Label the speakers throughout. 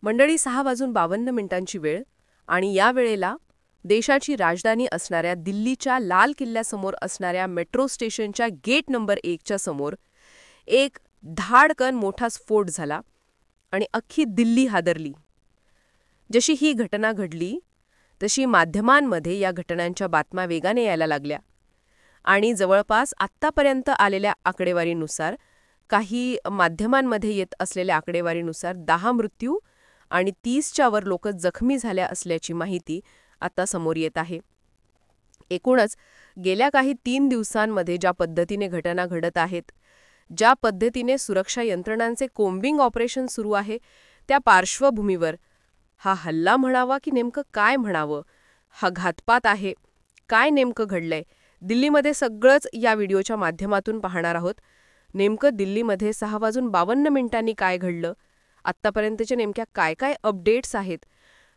Speaker 1: मंडळी 6:52 वेळ आणि या वेळेला देशाची राजधानी असणाऱ्या दिल्लीच्या लाल किल्ल्यासमोर असणाऱ्या मेट्रो स्टेशनच्या गेट नंबर 1च्या समोर एक धाडकन मोठा स्फोट झाला आणि अख्खी दिल्ली हादरली. जशी ही घटना घडली तशी माध्यमांमध्ये या घटनांच्या बातम्या वेगाने यायला लागल्या आणि जवळपास आत्तापर्यंत आलेल्या आकडेवारीनुसार, काही माध्यमांमध्ये येत असलेल्या आकडेवारीनुसार 10 मृत्यू आणि 30च्या वर लोक जखमी झाल्या असल्याची माहिती आता समोर येत आहे. एकूणच गेल्या काही 3 दिवसांमध्ये ज्या पद्धतीने घटना घडत आहेत, ज्या पद्धतीने सुरक्षा यंत्रणांचे कोम्बिंग ऑपरेशन सुरू आहे, त्या पार्श्वभूमीवर हा हल्ला म्हणावा की नेमकं काय म्हणावं, हा घातपात आहे, काय नेमकं घडलंय, दिल्लीमध्ये सगळंच या व्हिडिओच्या माध्यमातून पाहणार आहोत. नेमकं दिल्लीमध्ये 6:52 काय घडलं, आत्तापर्यंतचे नेमक्या काय काय अपडेट्स आहेत,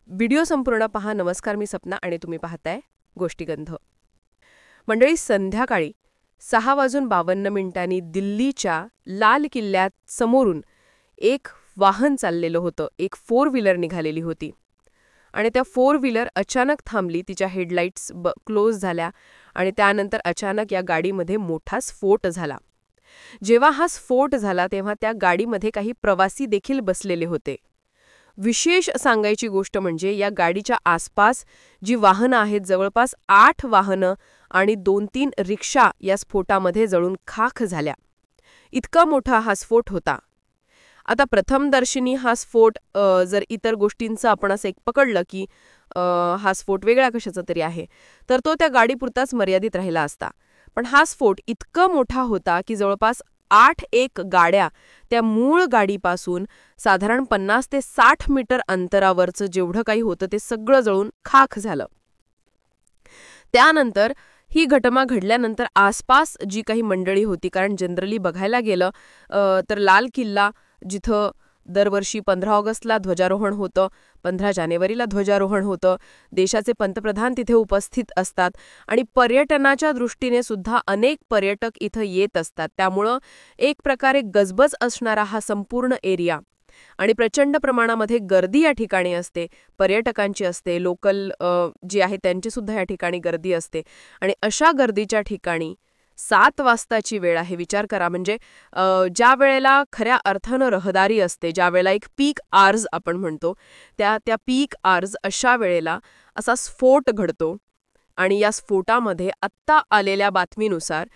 Speaker 1: व्हिडिओ संपूर्ण पहा. नमस्कार, मी सपना आणि तुम्ही पाहताय गोष्टीगंध. मंडळी, संध्याकाळी 6:52 दिल्लीच्या लाल किल्ल्यात समोरून एक वाहन चाललेलं होतं, एक 4 व्हीलर निघालेली होती आणि त्या 4 व्हीलर अचानक थांबली, तिच्या हेडलाईट्स क्लोज झाल्या आणि त्यानंतर अचानक या गाडीमध्ये मोठा स्फोट झाला. जेव्हा हा स्फोट झाला तेव्हा त्या गाडीमध्ये काही प्रवासी देखील बसलेले होते. विशेष सांगायची गोष्ट म्हणजे या गाडीच्या आसपास जी वाहनं आहेत, जवळपास 8 वाहनं आणि 2-3 रिक्षा या स्फोटामध्ये जळून खाक झाल्या. इतका मोठा हा स्फोट होता. आता प्रथमदर्शनी हा स्फोट जर इतर गोष्टींचं आपण असं एक पकडलं की हा स्फोट वेगळा कशाचा तरी आहे, तर तो त्या गाडीपुरताच मर्यादित राहिला असता. पण हा स्फोट इतका मोठा होता की जवळपास 8 गाड्या त्या मूळ गाडीपासून साधारण 50 ते 60 मीटर अंतरावरचं जेवढं काही होतं ते सगळं जळून खाक झालं. त्यानंतर ही घटना घडल्यानंतर आसपास जी काही मंडळी होती, कारण जनरली बघायला गेलं तर लाल किल्ला जिथं दरवर्षी 15 ऑगस्टला ध्वजारोहण होतं, 15 जानेवारीला ध्वजारोहण होतं, देशाचे पंतप्रधान तिथे उपस्थित असतात आणि पर्यटनाच्या दृष्टीने सुद्धा अनेक पर्यटक इथं येत असतात. त्यामुळं एक प्रकारे गजबज असणारा हा संपूर्ण एरिया आणि प्रचंड प्रमाणामध्ये गर्दी या ठिकाणी असते, पर्यटकांची असते, लोकल जी आहे त्यांची सुद्धा या ठिकाणी गर्दी असते आणि अशा गर्दीच्या ठिकाणी 7 वाजताची वेळ आहे. विचार करा, म्हणजे ज्या वेळेला खऱ्या अर्थानं रहदारी असते, ज्या वेळेला एक पीक आवर्स आपण म्हणतो, त्या पीक आवर्स अशा वेळेला असा स्फोट घडतो आणि या स्फोटामध्ये आत्ता आलेल्या बातमीनुसार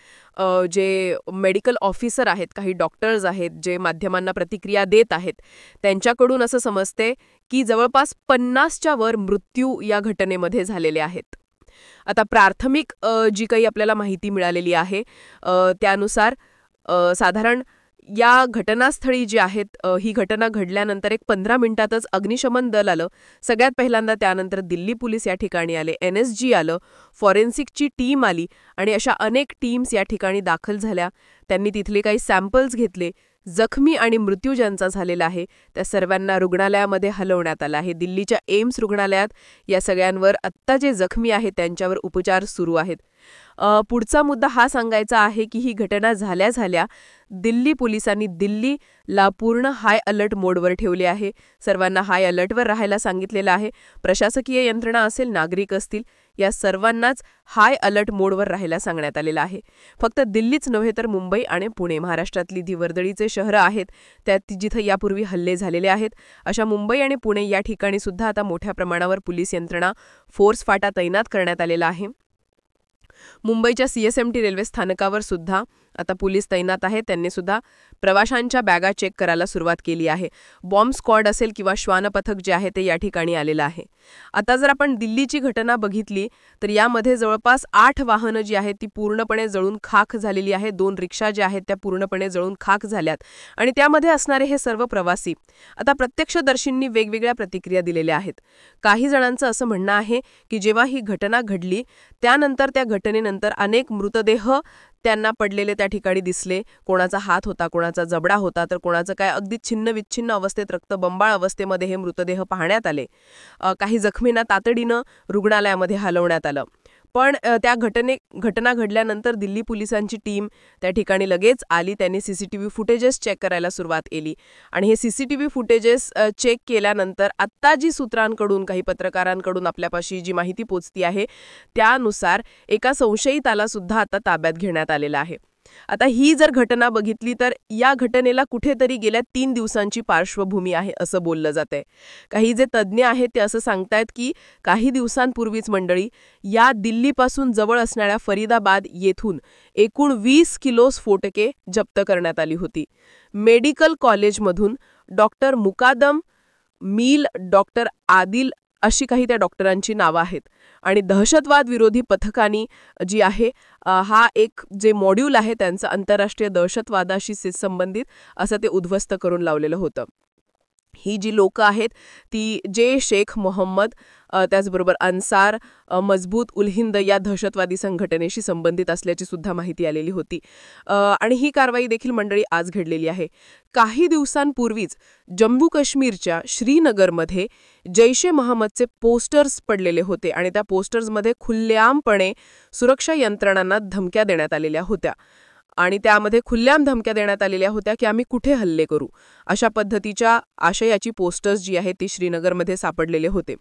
Speaker 1: जे मेडिकल ऑफिसर आहेत, काही डॉक्टर्स आहेत, जे माध्यमांना प्रतिक्रिया देत आहेत, त्यांच्याकडून असं समजते की जवळपास 50च्या वर मृत्यू या घटनेमध्ये झालेले आहेत. आता प्राथमिक जी काही आपल्याला माहिती मिळालेली आहे त्यानुसार साधारण या घटनास्थळी जी आहेत, ही घटना घडल्यानंतर एक 15 मिनिटातच अग्निशमन दल आलं सगळ्यात पहिल्यांदा. त्यानंतर दिल्ली पोलीस या ठिकाणी आले, NSG आलं, फॉरेन्सिकची टीम आली आणि अशा अनेक टीम्स या ठिकाणी दाखल झाल्या. त्यांनी तिथले काही सॅम्पल्स घेतले. जखमी आणि मृत्यू ज्यांचा झालेला आहे त्या सर्वांना रुग्णालयामध्ये हलवण्यात आलं आहे. दिल्लीच्या एम्स रुग्णालयात या सगळ्यांवर आत्ता जे जखमी आहेत त्यांच्यावर उपचार सुरू आहेत. पुढचा मुद्दा हा सांगायचा आहे की ही घटना झाल्या दिल्ली पोलिसांनी दिल्लीला पूर्ण हाय अलर्ट मोडवर ठेवले आहे. सर्वांना हाय अलर्टवर राहायला सांगितलेलं आहे. प्रशासकीय यंत्रणा असेल, नागरिक असतील, या सर्वांनाच हाय अलर्ट मोडवर राहायला सांगण्यात आलेलं आहे. फक्त दिल्लीच नव्हे तर मुंबई आणि पुणे, महाराष्ट्रातली जी वर्दळीचे शहरं आहेत त्यात जिथं यापूर्वी हल्ले झालेले आहेत, अशा मुंबई आणि पुणे या ठिकाणी सुद्धा आता मोठ्या प्रमाणावर पोलीस यंत्रणा, फोर्स फाटा तैनात करण्यात आलेला आहे. मुंबईच्या CSMT रेल्वे स्थानकावर सुद्धा आता पोलीस तैनात आहेत. त्यांनी सुद्धा प्रवाशांच्या बॅगा चेक करायला सुरुवात केली आहे. बॉम्ब स्क्वॉड असेल किंवा श्वान पथक जे आहे ते या ठिकाणी आलेलं आहे. आता जर आपण दिल्लीची घटना बघितली तर यामध्ये जवळपास 8 वाहनं जी आहेत ती पूर्णपणे जळून खाक झालेली आहे. 2 रिक्षा ज्या आहेत त्या पूर्णपणे जळून खाक झाल्यात आणि त्यामध्ये असणारे हे सर्व प्रवासी. आता प्रत्यक्षदर्शींनी वेगवेगळ्या प्रतिक्रिया दिलेल्या आहेत. काही जणांचं असं म्हणणं आहे की जेव्हा ही घटना घडली त्यानंतर, त्या घटनेनंतर अनेक मृतदेह त्यांना पडलेले त्या ठिकाणी दिसले. कोणाचा हात होता, कोणाचा जबडा होता, तर कोणाचं काय अगदी छिन्न-विच्छिन्न अवस्थेत, रक्तबंबाळ अवस्थेमध्ये हे मृतदेह पाहण्यात आले. काही जखमींना तातडीनं रुग्णालयामध्ये हलवण्यात आलं. पण त्या घटना घडल्यानंतर दिल्ली पोलिसांची टीम त्या ठिकाणी लगेच आली. त्यांनी सीसीटीव्ही फुटेजेस चेक करायला सुरुवात केली आणि हे सीसीटीव्ही फुटेजेस चेक केल्यानंतर आत्ता जी सूत्रांकडून काही पत्रकारांकडून आपल्यापाशी जी माहिती पोचती आहे त्यानुसार एका संशयिताला सुद्धा आता ताब्यात घेण्यात आलेलं आहे. आता ही जर घटना बघितली तर या घटनेला कुठेतरी गेल्या 3 दिवसांची पार्श्वभूमी आहे असं बोललं जातंय. काही जे तज्ज्ञ आहेत ते असं सांगतायत की काही दिवसांपूर्वीच मंडळी या दिल्लीपासून जवळ असणाऱ्या फरीदाबाद येथून एकूण 20 किलो स्फोटके जप्त करण्यात आली होती. मेडिकल कॉलेजमधून डॉक्टर मुकादम, मील, डॉक्टर आदिल अशी काही त्या डॉक्टरांची नावं आहेत आणि दहशतवाद विरोधी पथकानी जी आहे हा एक जे मॉड्यूल आहे त्यांचं आंतरराष्ट्रीय दहशतवादाशी संबंधित असं ते उद्ध्वस्त करून लावलेलं होतं. ही जी लोकं आहेत ती जे शेख मोहम्मद त्याचबरोबर अन्सार मजबूत उल हिंद या दहशतवादी संघटनेशी संबंधित असल्याची सुद्धा माहिती आलेली होती. आणि ही कारवाई देखील मंडळी आज घडलेली आहे. काही दिवसांपूर्वीच जम्मू काश्मीरच्या श्रीनगरमध्ये जैश ए मोहम्मदचे पोस्टर्स पडलेले होते आणि त्या पोस्टर्समध्ये खुल्लेआमपणे सुरक्षा यंत्रणांना धमक्या देण्यात आलेल्या होत्या आणि त्यामध्ये खुल्लेआम धमक्या देण्यात आलेल्या होत्या की आम्ही कुठे हल्ले करू अशा पद्धतीच्या आशयाची पोस्टर्स जी आहेत ती श्रीनगरमध्ये सापडलेले होते.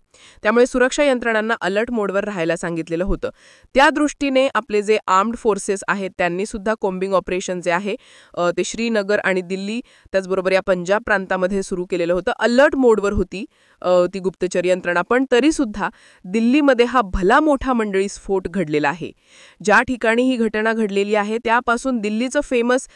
Speaker 1: त्यामुळे सुरक्षा यंत्रणांना अलर्ट मोडवर राहायला सांगितलेलं होतं. त्या दृष्टीने आपले जे आर्म्ड फोर्सेस आहेत त्यांनी सुद्धा कोम्बिंग ऑपरेशन जे आहे ते श्रीनगर आणि दिल्ली त्याचबरोबर या पंजाब प्रांतामध्ये सुरू केलेलं होतं. अलर्ट मोडवर होती ती गुप्तचर यंत्रणा, पण तरीसुद्धा दिल्लीमध्ये हा भला मोठा मंडळी स्फोट घडलेला आहे. ज्या ठिकाणी ही घटना घडलेली आहे त्यापासून दिल्लीचं famous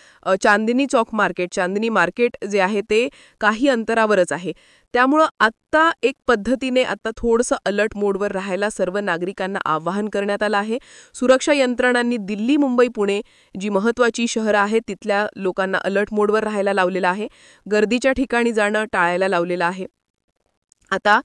Speaker 1: Chandni Chowk market, Chandni market जे आहे ते काही अंतरावरच आहे. त्यामुळं आत्ता एक पद्धतीने आता थोडंसं अलर्ट मोडवर राहायला सर्व नागरिकांना आवाहन करण्यात आलं आहे. सुरक्षा यंत्रणांनी दिल्ली, मुंबई, पुणे जी महत्त्वाची शहरं आहेत तिथल्या लोकांना अलर्ट मोडवर राहायला लावलेलं आहे. गर्दीच्या ठिकाणी जाणं टाळायला लावलेलं आहे. आता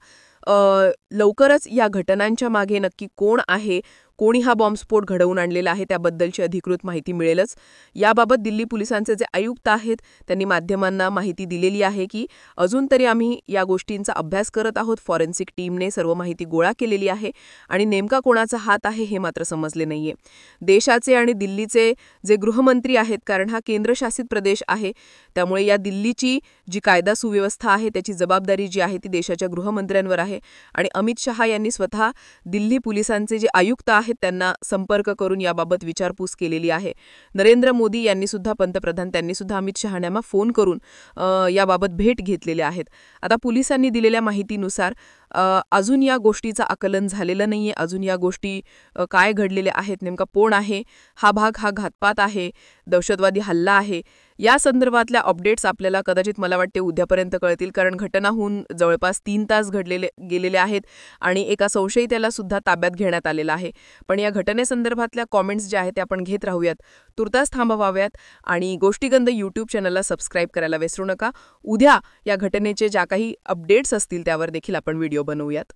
Speaker 1: लवकरच या घटनांच्या मागे नक्की कोण आहे, कोणी हा बॉम्बस्फोट घडवून आणलेला आहे त्याबद्दलची अधिकृत माहिती मिळेलच. याबाबत दिल्ली पोलिसांचे जे आयुक्त आहेत त्यांनी माध्यमांना माहिती दिलेली आहे की अजून तरी आम्ही या गोष्टींचा अभ्यास करत आहोत. फॉरेन्सिक टीमने सर्व माहिती गोळा केलेली आहे आणि नेमका कोणाचा हात आहे हे मात्र समजले नाहीये. देशाचे आणि दिल्लीचे जे गृहमंत्री आहेत, कारण हा केंद्रशासित प्रदेश आहे त्यामुळे या दिल्लीची जी कायदा सुव्यवस्था आहे त्याची जबाबदारी जी आहे ती देशाच्या गृहमंत्र्यांवर आहे आणि अमित शहा यांनी स्वतः दिल्ली पोलिसांचे जे आयुक्त आहेत त्यांना संपर्क करून याबाबत विचारपूस केलेली आहे. नरेंद्र मोदी यांनी सुद्धा पंतप्रधान त्यांनी सुद्धा अमित शहांना फोन करून याबाबत भेट घेतलेली आहेत. आता पोलिसांनी दिलेल्या माहितीनुसार अजून या गोष्टीचं आकलन झालेलं नाहीये. अजून या गोष्टी काय घडलेल्या आहेत, नेमका कोण आहे, हा भाग हा घातपात आहे, दहशतवादी हल्ला आहे, या संदर्भातल्या अपडेट्स आपल्याला कदाचित मला वाटते उद्यापर्यंत कळतील, कारण घटना होऊन जवळपास 3 तास गेलेले आहेत आणि एका संशयिताला सुद्धा ताब्यात घेण्यात आलेलं आहे. पण या घटनेसंदर्भातल्या कॉमेंट्स ज्या आहेत त्या आपण घेत राहूयात, तुर्तास थांबवाव्यात आणि गोष्टीगंध यूट्यूब चॅनलला सबस्क्राईब करायला विसरू नका. उद्या या घटनेचे ज्या काही अपडेट्स असतील त्यावर देखील आपण व्हिडिओ बनवूयात.